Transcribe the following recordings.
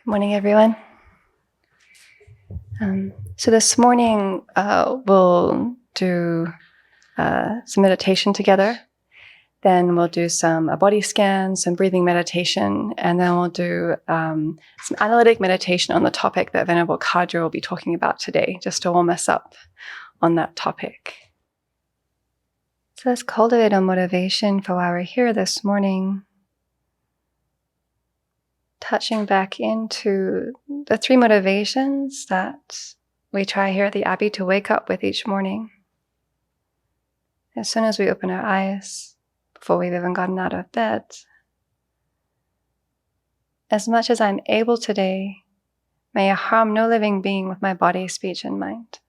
Morning, everyone. So this morning we'll do some meditation together. Then we'll do some body scans, some breathing meditation, and then we'll do some analytic meditation on the topic that Venerable Kadra will be talking about today, just to warm us up on that topic. So let's cultivate a motivation for why we're here this morning. Touching back into the three motivations that we try here at the Abbey to wake up with each morning. As soon as we open our eyes, before we've even gotten out of bed. As much as I'm able today, may I harm no living being with my body, speech, and mind.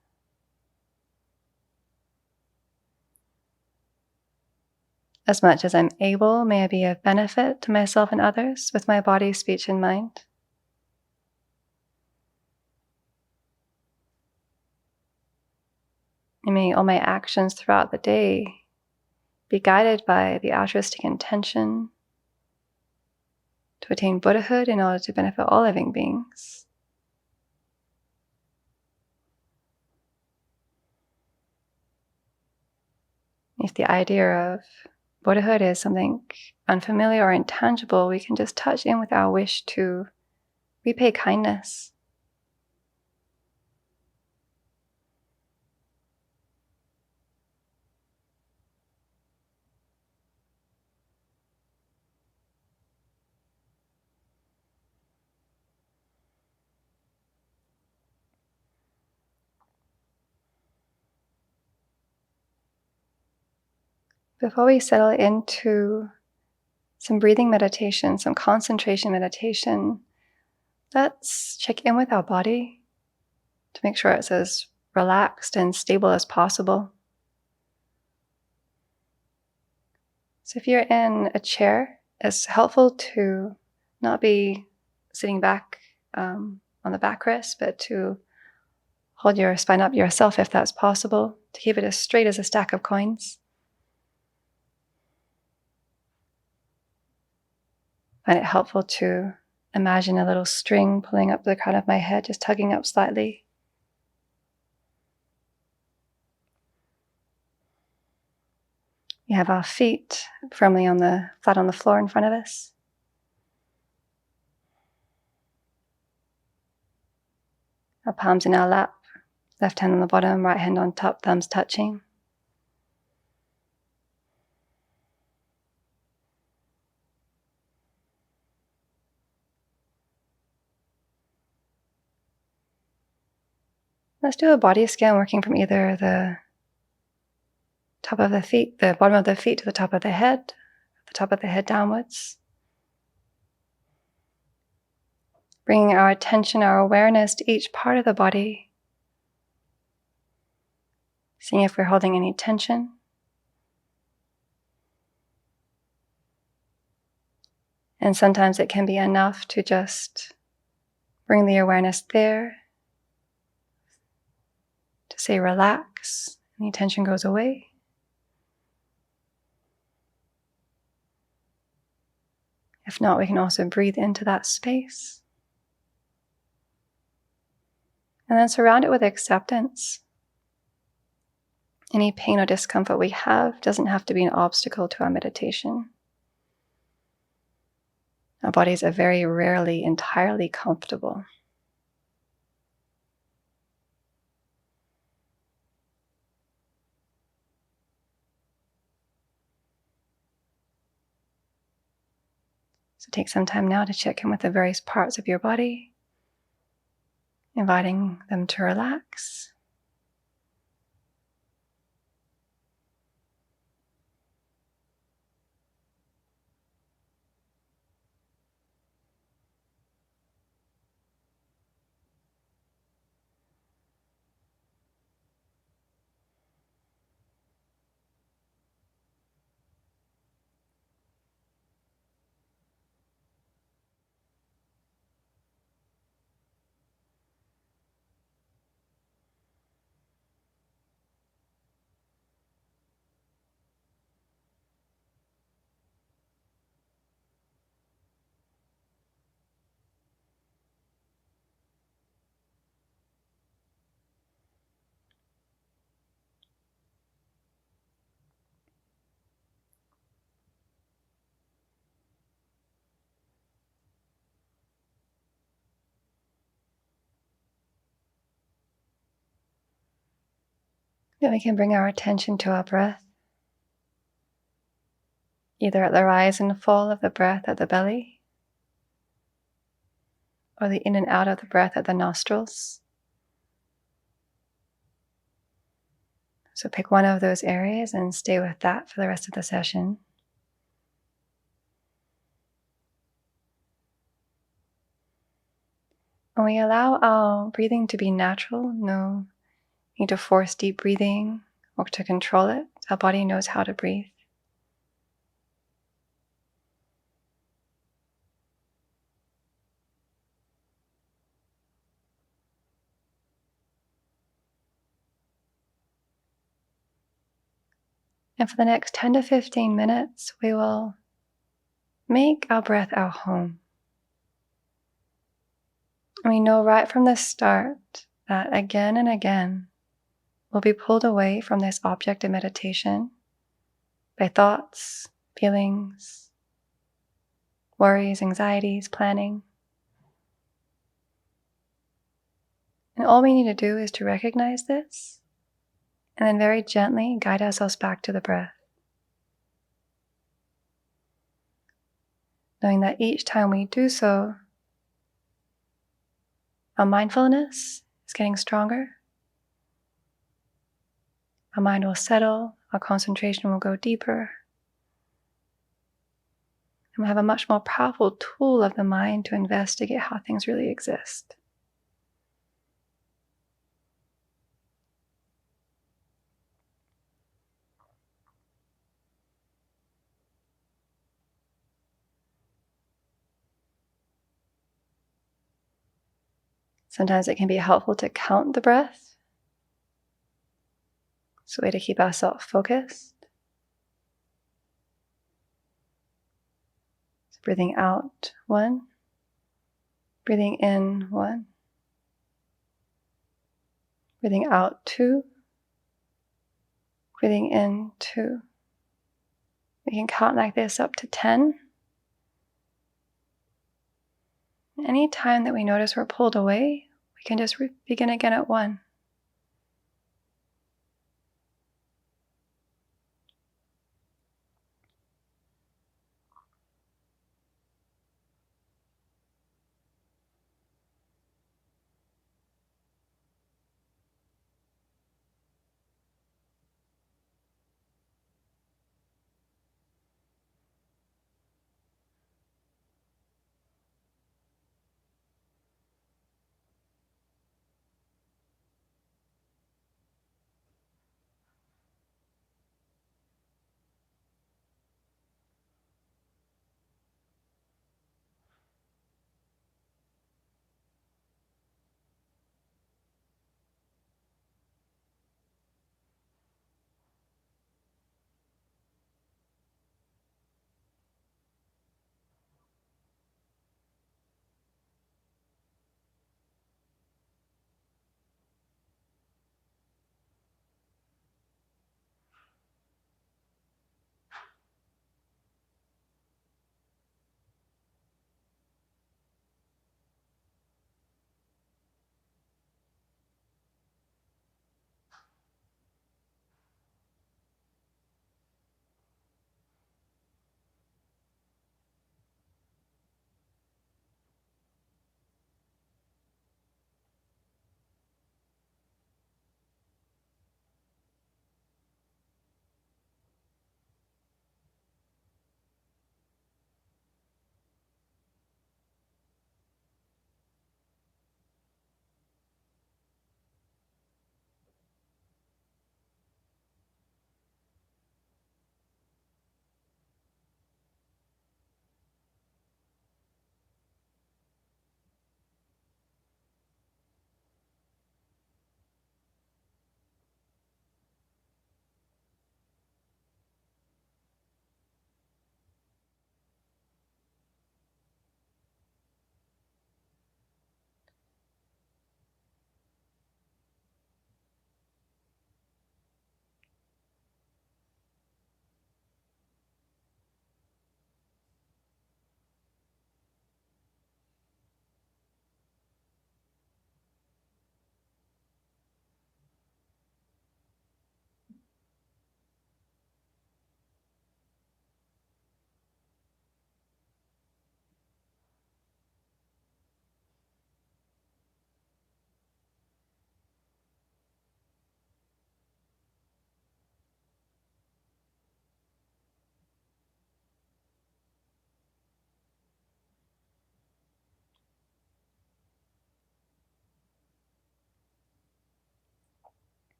As much as I'm able, may I be of benefit to myself and others with my body, speech, and mind. And may all my actions throughout the day be guided by the altruistic intention to attain Buddhahood in order to benefit all living beings. If the idea of Buddhahood is something unfamiliar or intangible, we can just touch in with our wish to repay kindness. Before we settle into some breathing meditation, some concentration meditation, let's check in with our body to make sure it's as relaxed and stable as possible. So if you're in a chair, it's helpful to not be sitting back on the backrest, but to hold your spine up yourself if that's possible, to keep it as straight as a stack of coins. Find it helpful to imagine a little string pulling up the crown of my head, just tugging up slightly. We have our feet firmly flat on the floor in front of us. Our palms in our lap, left hand on the bottom, right hand on top, thumbs touching. Let's do a body scan working from either the top of the feet, the bottom of the feet to the top of the head downwards. Bringing our attention, our awareness to each part of the body. Seeing if we're holding any tension. And sometimes it can be enough to just bring the awareness there, to say relax, and the tension goes away. If not, we can also breathe into that space. And then surround it with acceptance. Any pain or discomfort we have doesn't have to be an obstacle to our meditation. Our bodies are very rarely entirely comfortable. So take some time now to check in with the various parts of your body, inviting them to relax. Then we can bring our attention to our breath, either at the rise and fall of the breath at the belly, or the in and out of the breath at the nostrils. So pick one of those areas and stay with that for the rest of the session. When we allow our breathing to be natural, no need to force deep breathing or to control it. Our body knows how to breathe. And for the next 10 to 15 minutes, we will make our breath our home. And we know right from the start that again and again, we'll be pulled away from this object of meditation by thoughts, feelings, worries, anxieties, planning. And all we need to do is to recognize this and then very gently guide ourselves back to the breath. Knowing that each time we do so, our mindfulness is getting stronger. Our mind will settle, our concentration will go deeper. And we'll have a much more powerful tool of the mind to investigate how things really exist. Sometimes it can be helpful to count the breath. It's a way to keep ourselves focused. So breathing out 1, breathing in 1, breathing out 2, breathing in 2. We can count like this up to 10. Any time that we notice we're pulled away, we can just begin again at 1.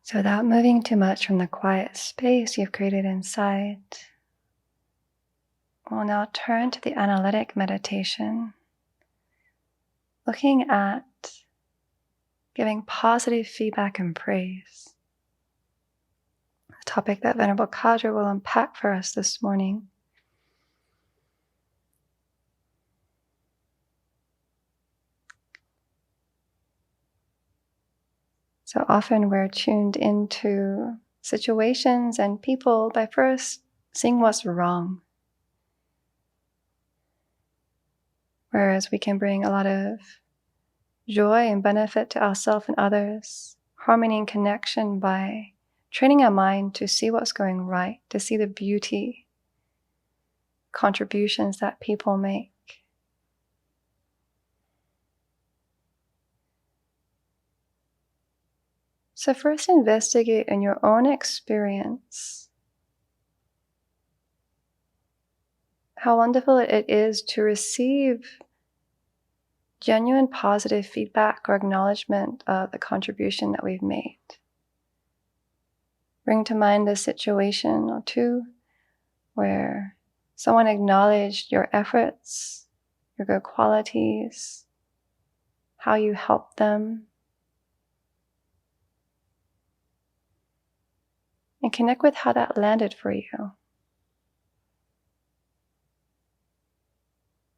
So without moving too much from the quiet space you've created inside, we'll now turn to the analytic meditation, looking at giving positive feedback and praise, a topic that Venerable Kadra will unpack for us this morning. So often we're tuned into situations and people by first seeing what's wrong. Whereas we can bring a lot of joy and benefit to ourselves and others, harmony and connection by training our mind to see what's going right, to see the beauty, contributions that people make. So first investigate in your own experience how wonderful it is to receive genuine positive feedback or acknowledgement of the contribution that we've made. Bring to mind a situation or two where someone acknowledged your efforts, your good qualities, how you helped them, and connect with how that landed for you.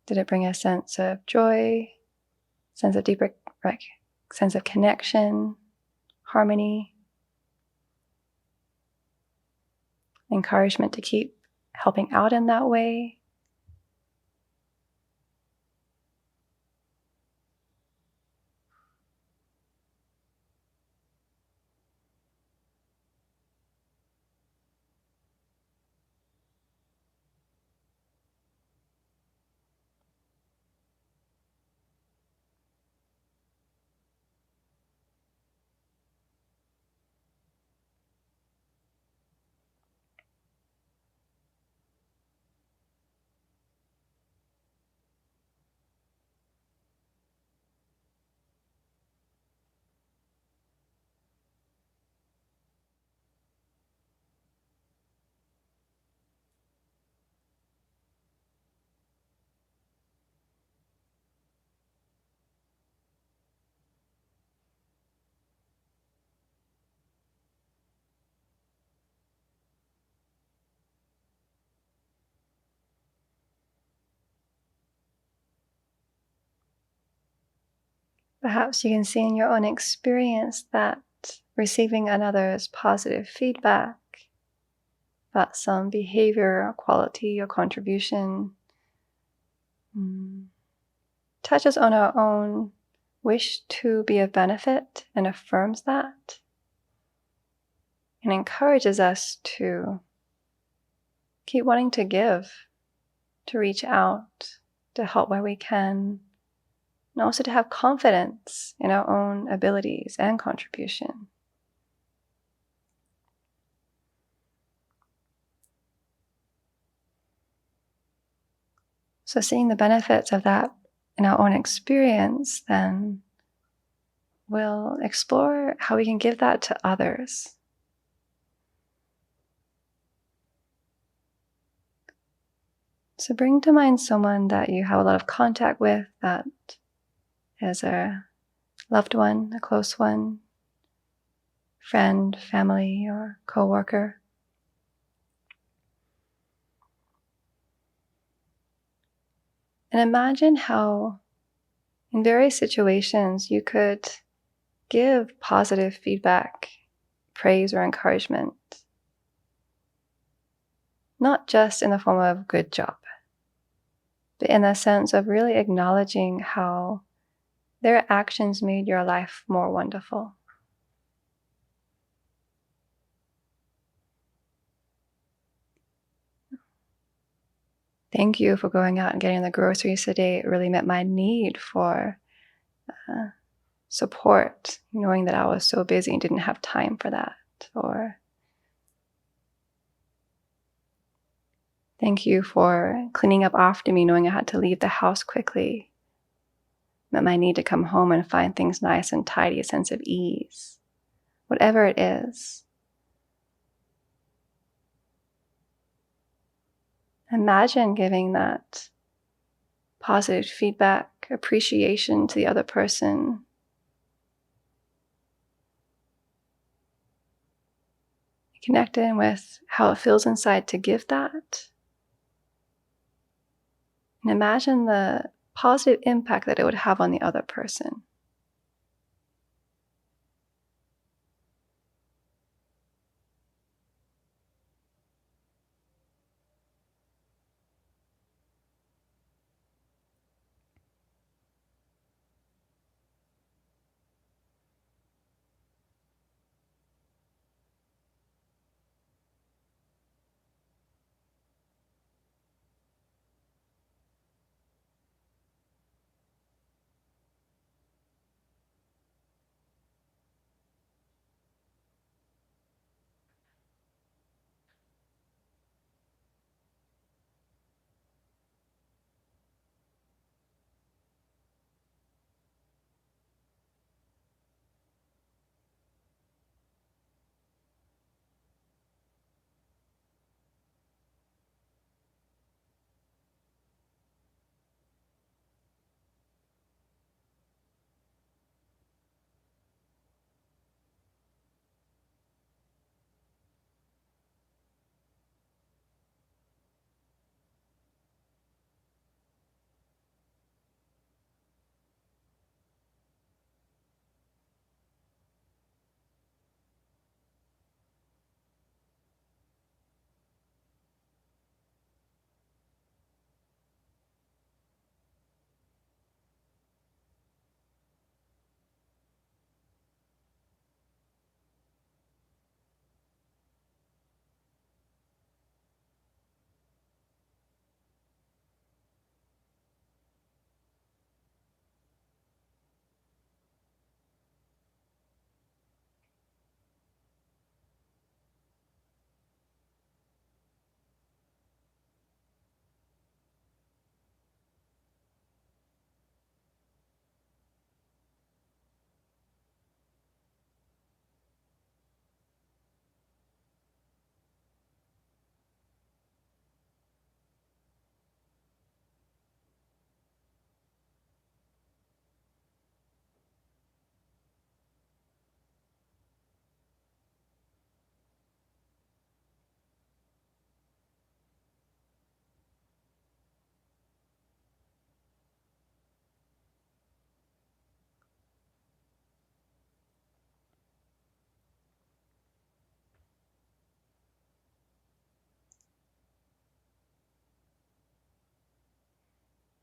Did it bring a sense of joy, sense of deeper, sense of connection, harmony, encouragement to keep helping out in that way? Perhaps you can see in your own experience that receiving another's positive feedback about some behavior or quality or contribution touches on our own wish to be of benefit and affirms that and encourages us to keep wanting to give, to reach out, to help where we can, and also to have confidence in our own abilities and contribution. So seeing the benefits of that in our own experience, then we'll explore how we can give that to others. So bring to mind someone that you have a lot of contact with, that is a loved one, a close one, friend, family, or coworker. And imagine how in various situations you could give positive feedback, praise, or encouragement, not just in the form of good job, but in the sense of really acknowledging how their actions made your life more wonderful. Thank you for going out and getting the groceries today. It really met my need for support, knowing that I was so busy and didn't have time for that. Or thank you for cleaning up after me, knowing I had to leave the house quickly. Met my need to come home and find things nice and tidy, a sense of ease. whatever it is. Imagine giving that positive feedback, appreciation to the other person. Connect in with how it feels inside to give that. And imagine the positive impact that it would have on the other person.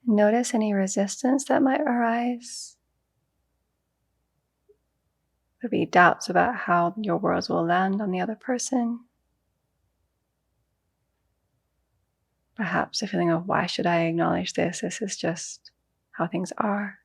Notice any resistance that might arise. There'll be doubts about how your words will land on the other person. Perhaps a feeling of, why should I acknowledge this? This is just how things are.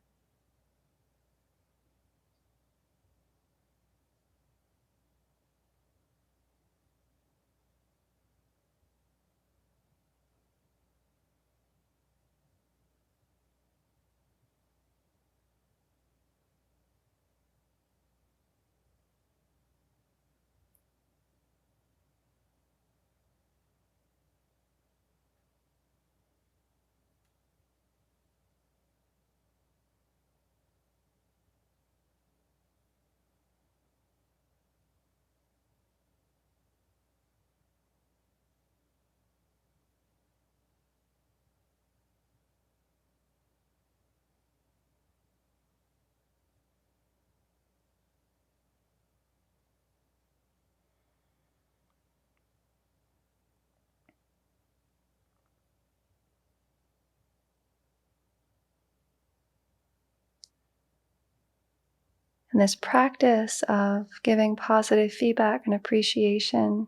And this practice of giving positive feedback and appreciation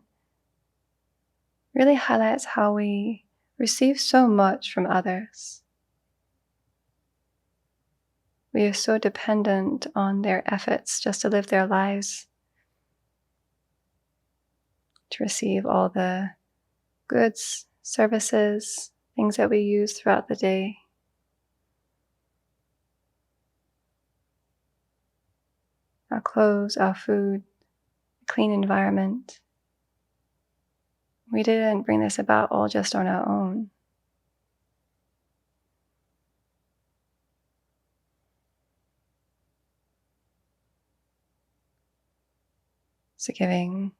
really highlights how we receive so much from others. We are so dependent on their efforts just to live their lives, to receive all the goods, services, things that we use throughout the day. Our clothes, our food, clean environment. We didn't bring this about all just on our own. So giving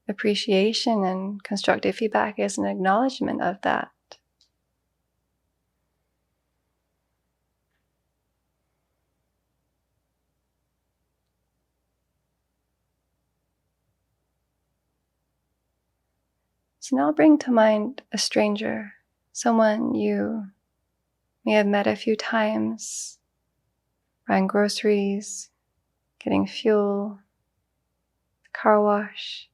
appreciation and constructive feedback is an acknowledgement of that. So now bring to mind a stranger, someone you may have met a few times, buying groceries, getting fuel, car wash.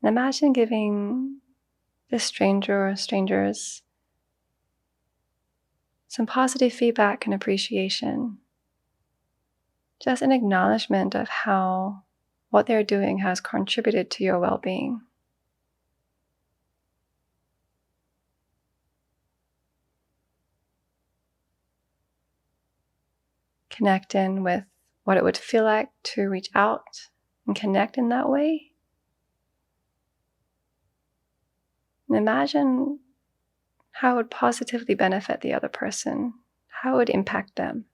And imagine giving this stranger or strangers some positive feedback and appreciation. Just an acknowledgement of how what they're doing has contributed to your well-being. Connect in with what it would feel like to reach out and connect in that way. And imagine how it would positively benefit the other person, how it would impact them.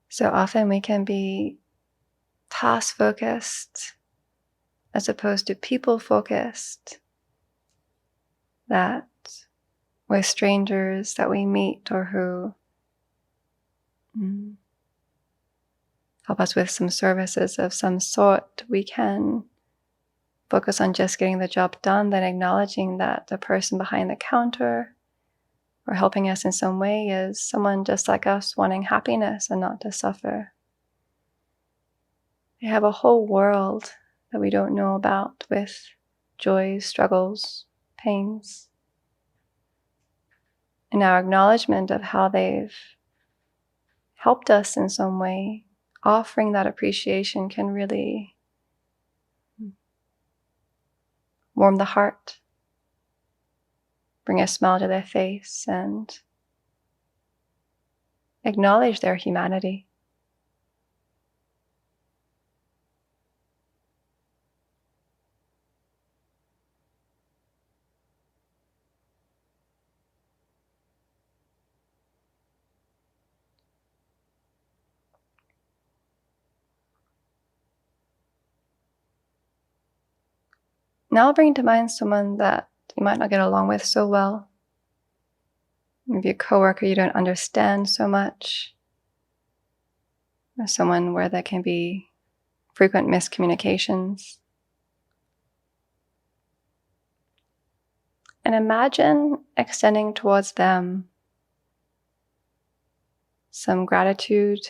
So often we can be task-focused as opposed to people-focused, that with strangers that we meet or who help us with some services of some sort, we can focus on just getting the job done, then acknowledging that the person behind the counter or helping us in some way is someone just like us, wanting happiness and not to suffer. They have a whole world that we don't know about, with joys, struggles, pains. And our acknowledgement of how they've helped us in some way, offering that appreciation, can really warm the heart, bring a smile to their face, and acknowledge their humanity. Now bring to mind someone that you might not get along with so well. Maybe a coworker you don't understand so much, or someone where there can be frequent miscommunications. And imagine extending towards them some gratitude,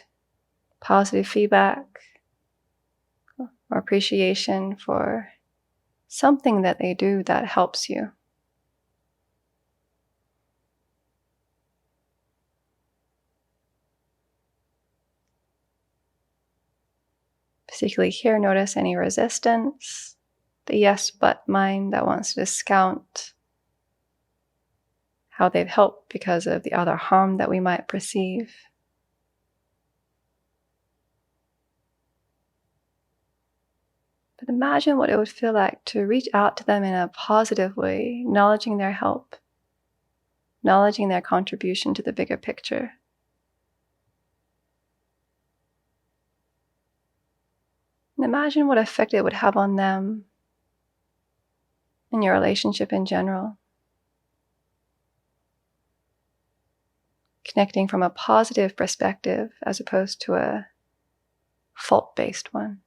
positive feedback, or appreciation for something that they do that helps you. Particularly here, notice any resistance, the yes but mind that wants to discount how they've helped because of the other harm that we might perceive. But imagine what it would feel like to reach out to them in a positive way, acknowledging their help, acknowledging their contribution to the bigger picture. And imagine what effect it would have on them and your relationship in general. Connecting from a positive perspective as opposed to a fault-based one.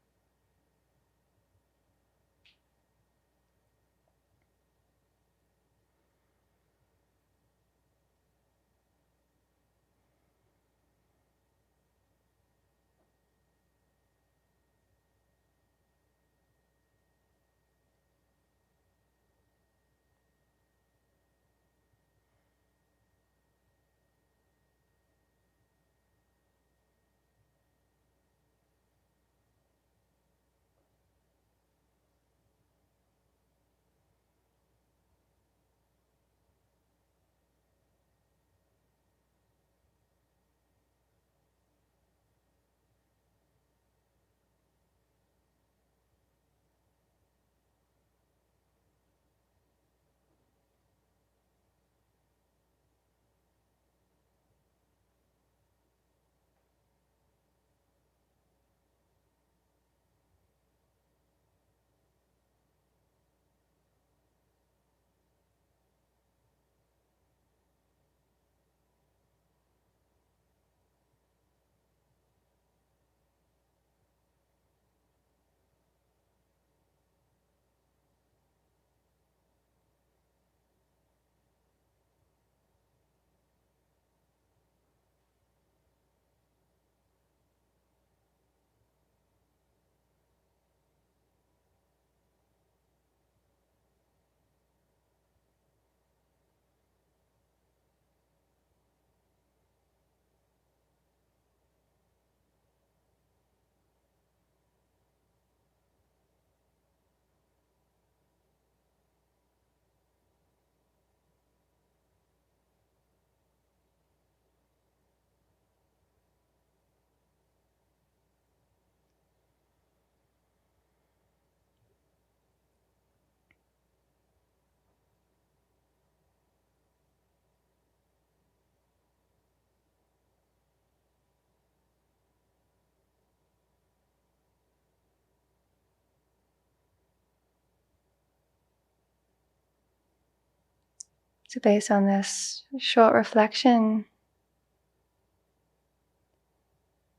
So based on this short reflection,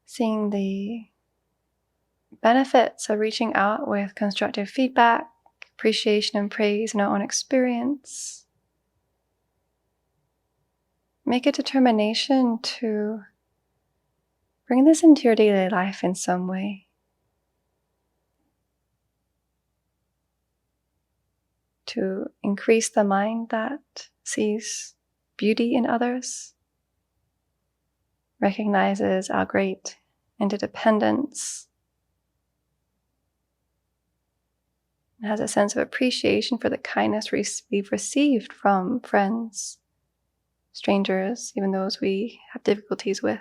seeing the benefits of reaching out with constructive feedback, appreciation and praise in our own experience, make a determination to bring this into your daily life in some way. To increase the mind that sees beauty in others, recognizes our great interdependence, and has a sense of appreciation for the kindness we've received from friends, strangers, even those we have difficulties with.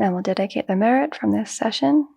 Then we'll dedicate the merit from this session